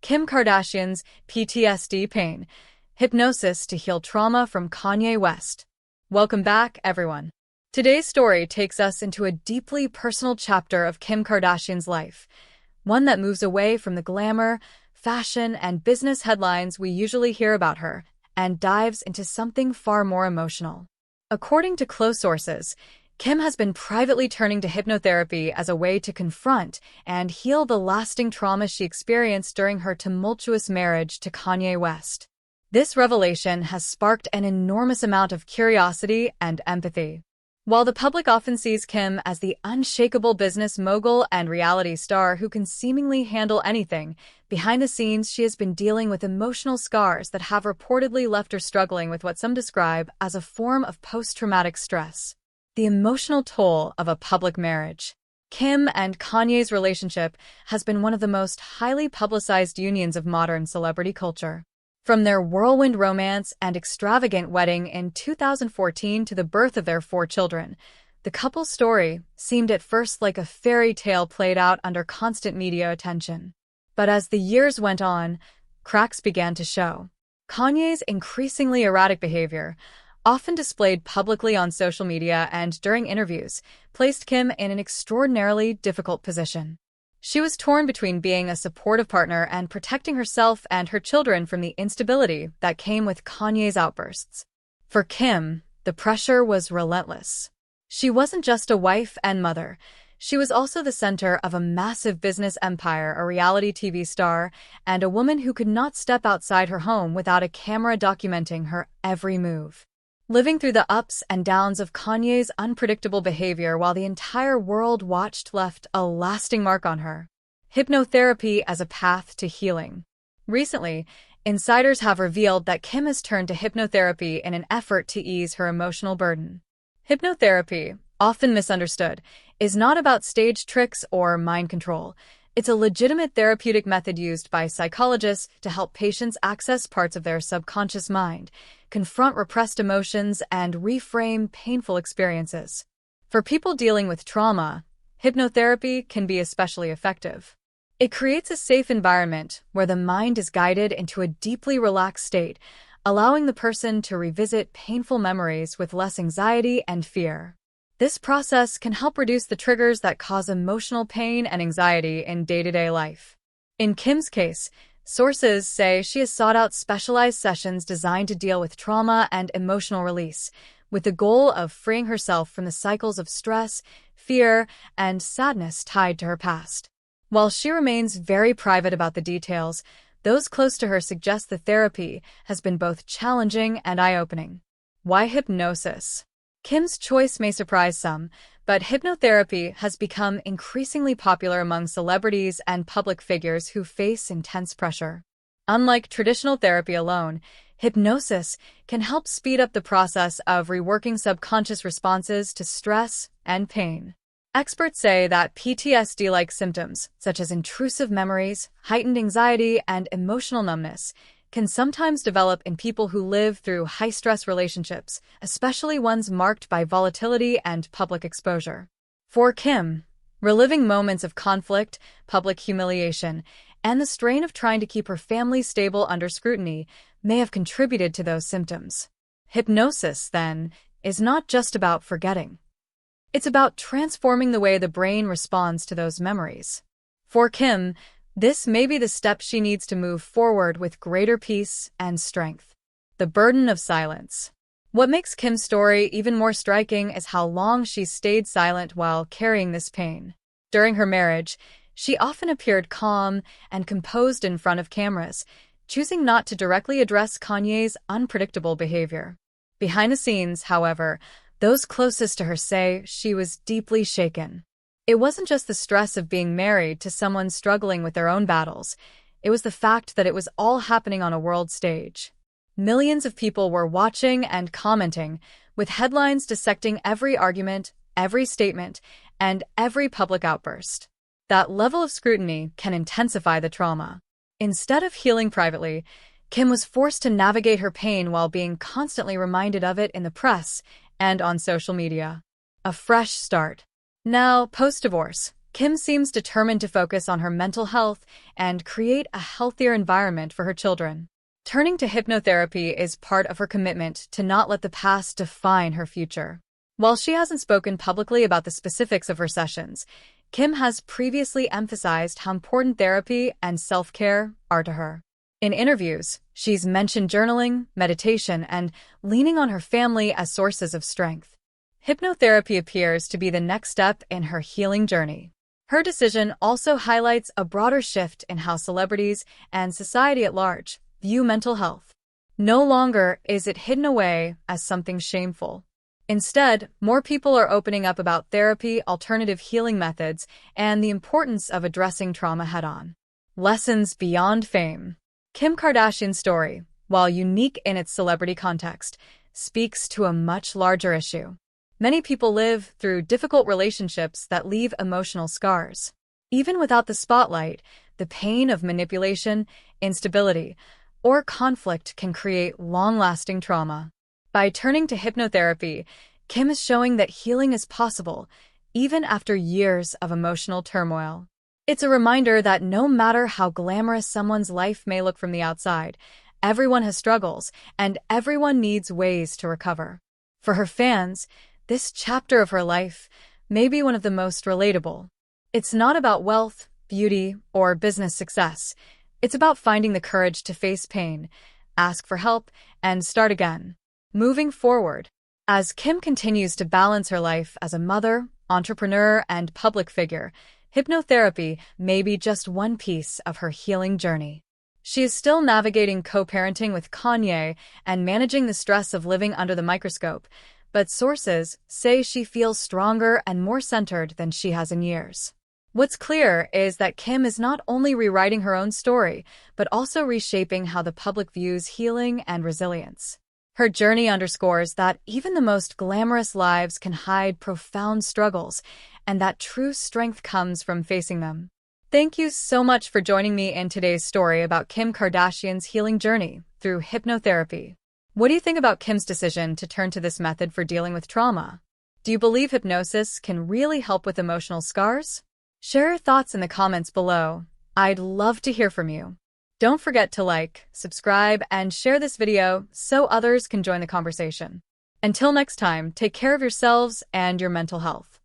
Kim Kardashian's PTSD pain, hypnosis to heal trauma from Kanye West. Welcome back, everyone. Today's story takes us into a deeply personal chapter of Kim Kardashian's life, one that moves away from the glamour, fashion, and business headlines we usually hear about her, and dives into something far more emotional. According to close sources, Kim has been privately turning to hypnotherapy as a way to confront and heal the lasting trauma she experienced during her tumultuous marriage to Kanye West. This revelation has sparked an enormous amount of curiosity and empathy. While the public often sees Kim as the unshakable business mogul and reality star who can seemingly handle anything, behind the scenes she has been dealing with emotional scars that have reportedly left her struggling with what some describe as a form of post-traumatic stress. The emotional toll of a public marriage. Kim and Kanye's relationship has been one of the most highly publicized unions of modern celebrity culture. From their whirlwind romance and extravagant wedding in 2014 to the birth of their 4 children, the couple's story seemed at first like a fairy tale played out under constant media attention. But as the years went on, cracks began to show. Kanye's increasingly erratic behavior, often displayed publicly on social media and during interviews, placed Kim in an extraordinarily difficult position. She was torn between being a supportive partner and protecting herself and her children from the instability that came with Kanye's outbursts. For Kim, the pressure was relentless. She wasn't just a wife and mother. She was also the center of a massive business empire, a reality TV star, and a woman who could not step outside her home without a camera documenting her every move. Living through the ups and downs of Kanye's unpredictable behavior while the entire world watched left a lasting mark on her. Hypnotherapy as a path to healing. Recently, insiders have revealed that Kim has turned to hypnotherapy in an effort to ease her emotional burden. Hypnotherapy, often misunderstood, is not about stage tricks or mind control. It's a legitimate therapeutic method used by psychologists to help patients access parts of their subconscious mind, confront repressed emotions, and reframe painful experiences. For people dealing with trauma, hypnotherapy can be especially effective. It creates a safe environment where the mind is guided into a deeply relaxed state, allowing the person to revisit painful memories with less anxiety and fear. This process can help reduce the triggers that cause emotional pain and anxiety in day-to-day life. In Kim's case, sources say she has sought out specialized sessions designed to deal with trauma and emotional release, with the goal of freeing herself from the cycles of stress, fear, and sadness tied to her past. While she remains very private about the details, those close to her suggest the therapy has been both challenging and eye-opening. Why hypnosis? Kim's choice may surprise some, but hypnotherapy has become increasingly popular among celebrities and public figures who face intense pressure. Unlike traditional therapy alone, hypnosis can help speed up the process of reworking subconscious responses to stress and pain. Experts say that PTSD-like symptoms, such as intrusive memories, heightened anxiety, and emotional numbness, can sometimes develop in people who live through high-stress relationships, especially ones marked by volatility and public exposure. For Kim, reliving moments of conflict, public humiliation, and the strain of trying to keep her family stable under scrutiny may have contributed to those symptoms. Hypnosis, then, is not just about forgetting. It's about transforming the way the brain responds to those memories. For Kim, this may be the step she needs to move forward with greater peace and strength. The burden of silence. What makes Kim's story even more striking is how long she's stayed silent while carrying this pain. During her marriage, she often appeared calm and composed in front of cameras, choosing not to directly address Kanye's unpredictable behavior. Behind the scenes, however, those closest to her say she was deeply shaken. It wasn't just the stress of being married to someone struggling with their own battles. It was the fact that it was all happening on a world stage. Millions of people were watching and commenting, with headlines dissecting every argument, every statement, and every public outburst. That level of scrutiny can intensify the trauma. Instead of healing privately, Kim was forced to navigate her pain while being constantly reminded of it in the press and on social media. A fresh start. Now, post-divorce, Kim seems determined to focus on her mental health and create a healthier environment for her children. Turning to hypnotherapy is part of her commitment to not let the past define her future. While she hasn't spoken publicly about the specifics of her sessions, Kim has previously emphasized how important therapy and self-care are to her. In interviews, she's mentioned journaling, meditation, and leaning on her family as sources of strength. Hypnotherapy appears to be the next step in her healing journey. Her decision also highlights a broader shift in how celebrities and society at large view mental health. No longer is it hidden away as something shameful. Instead, more people are opening up about therapy, alternative healing methods, and the importance of addressing trauma head-on. Lessons beyond fame. Kim Kardashian's story, while unique in its celebrity context, speaks to a much larger issue. Many people live through difficult relationships that leave emotional scars. Even without the spotlight, the pain of manipulation, instability, or conflict can create long-lasting trauma. By turning to hypnotherapy, Kim is showing that healing is possible, even after years of emotional turmoil. It's a reminder that no matter how glamorous someone's life may look from the outside, everyone has struggles, and everyone needs ways to recover. For her fans, this chapter of her life may be one of the most relatable. It's not about wealth, beauty, or business success. It's about finding the courage to face pain, ask for help, and start again. Moving forward, as Kim continues to balance her life as a mother, entrepreneur, and public figure, hypnotherapy may be just one piece of her healing journey. She is still navigating co-parenting with Kanye and managing the stress of living under the microscope, but sources say she feels stronger and more centered than she has in years. What's clear is that Kim is not only rewriting her own story, but also reshaping how the public views healing and resilience. Her journey underscores that even the most glamorous lives can hide profound struggles, and that true strength comes from facing them. Thank you so much for joining me in today's story about Kim Kardashian's healing journey through hypnotherapy. What do you think about Kim's decision to turn to this method for dealing with trauma? Do you believe hypnosis can really help with emotional scars? Share your thoughts in the comments below. I'd love to hear from you. Don't forget to like, subscribe, and share this video so others can join the conversation. Until next time, take care of yourselves and your mental health.